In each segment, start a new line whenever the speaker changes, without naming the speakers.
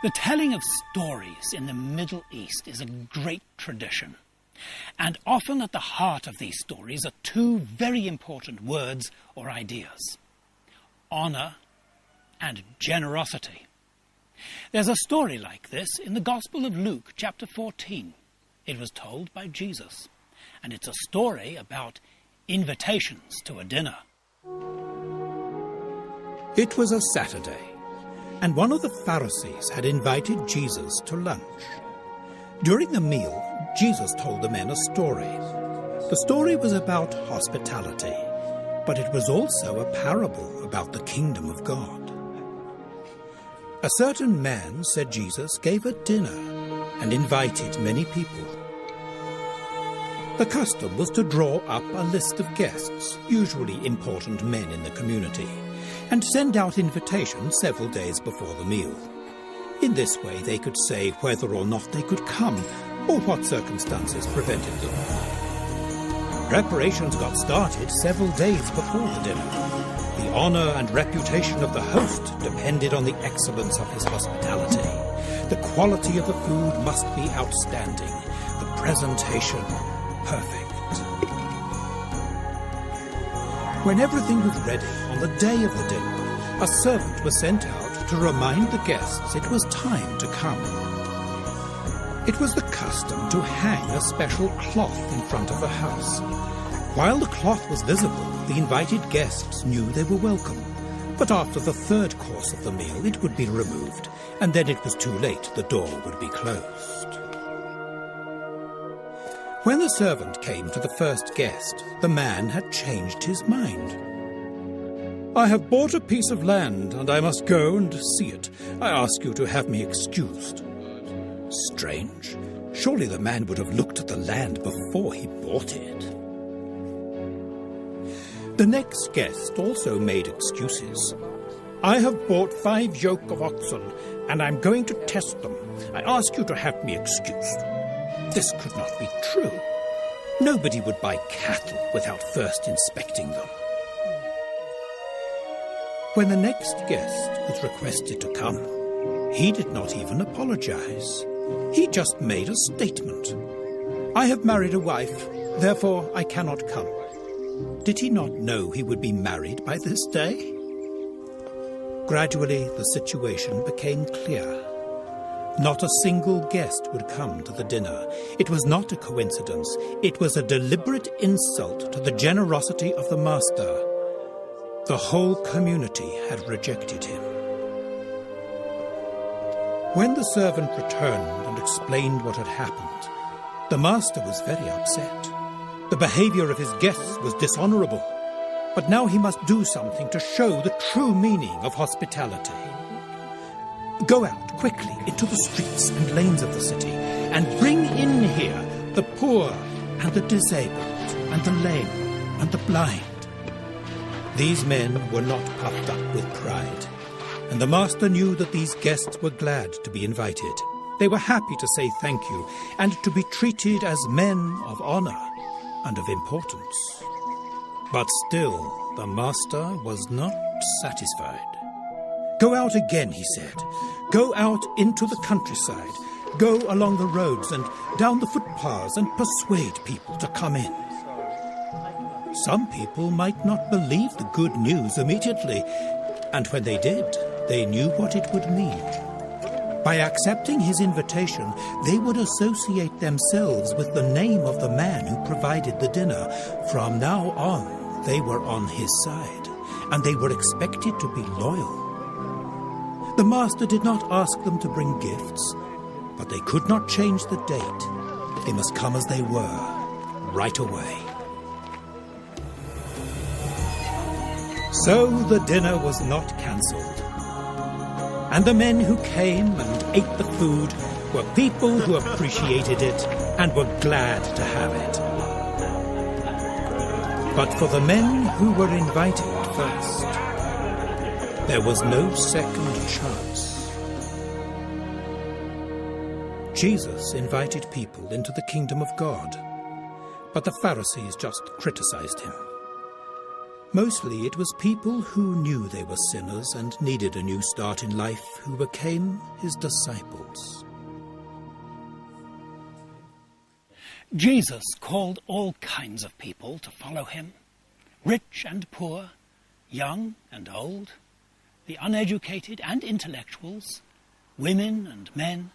The telling of stories in the Middle East is a great tradition, and often at the heart of these stories are two very important words or ideas: honour and generosity. There's a story like this in the Gospel of Luke, chapter 14. It was told by Jesus, and it's a story about invitations to a dinner.
It was a Saturday, and one of the Pharisees had invited Jesus to lunch. During the meal, Jesus told the men a story. The story was about hospitality, but it was also a parable about the kingdom of God. A certain man, said Jesus, gave a dinner and invited many people. The custom was to draw up a list of guests, usually important men in the community, and send out invitations several days before the meal. In this way they could say whether or not they could come, or what circumstances prevented them. Preparations got started several days before the dinner. The honour and reputation of the host depended on the excellence of his hospitality. The quality of the food must be outstanding, the presentation perfect. When everything was ready on the day of the dinner, a servant was sent out to remind the guests it was time to come. It was the custom to hang a special cloth in front of the house. While the cloth was visible, the invited guests knew they were welcome. But after the third course of the meal, it would be removed, and then it was too late, the door would be closed. When the servant came to the first guest, the man had changed his mind. "I have bought a piece of land, and I must go and see it. I ask you to have me excused." Strange. Surely the man would have looked at the land before he bought it. The next guest also made excuses. "I have bought 5 yoke of oxen, and I'm going to test them. I ask you to have me excused." This could not be true. Nobody would buy cattle without first inspecting them. When the next guest was requested to come, he did not even apologize. He just made a statement. "I have married a wife, therefore I cannot come." Did he not know he would be married by this day? Gradually, the situation became clear. Not a single guest would come to the dinner. It was not a coincidence. It was a deliberate insult to the generosity of the master. The whole community had rejected him. When the servant returned and explained what had happened, the master was very upset. The behavior of his guests was dishonorable, but now he must do something to show the true meaning of hospitality. "Go out quickly into the streets and lanes of the city, and bring in here the poor and the disabled and the lame and the blind." These men were not puffed up with pride, and the master knew that these guests were glad to be invited. They were happy to say thank you and to be treated as men of honor and of importance. But still, the master was not satisfied. "Go out again," he said. "Go out into the countryside. Go along the roads and down the footpaths and persuade people to come in." Some people might not believe the good news immediately, and when they did, they knew what it would mean. By accepting his invitation, they would associate themselves with the name of the man who provided the dinner. From now on, they were on his side, and they were expected to be loyal. The master did not ask them to bring gifts, but they could not change the date. They must come as they were, right away. So the dinner was not cancelled, and the men who came and ate the food were people who appreciated it and were glad to have it. But for the men who were invited first, there was no second chance. Jesus invited people into the kingdom of God, but the Pharisees just criticized him. Mostly it was people who knew they were sinners and needed a new start in life who became his disciples.
Jesus called all kinds of people to follow him, rich and poor, young and old, the uneducated and intellectuals, women and men,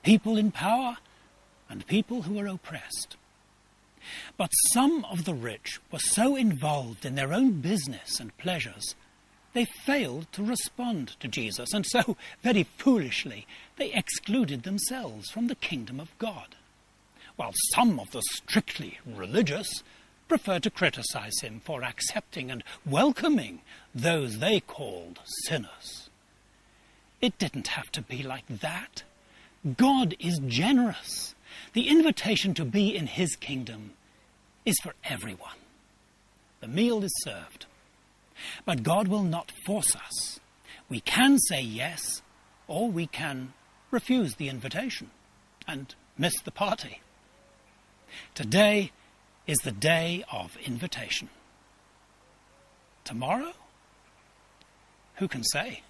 people in power and people who were oppressed. But some of the rich were so involved in their own business and pleasures, they failed to respond to Jesus, and so, very foolishly, they excluded themselves from the kingdom of God, while some of the strictly religious preferred to criticize him for accepting and welcoming those they called sinners. It didn't have to be like that. God is generous. The invitation to be in his kingdom is for everyone. The meal is served. But God will not force us. We can say yes, or we can refuse the invitation and miss the party. Today is the day of invitation. Tomorrow? Who can say?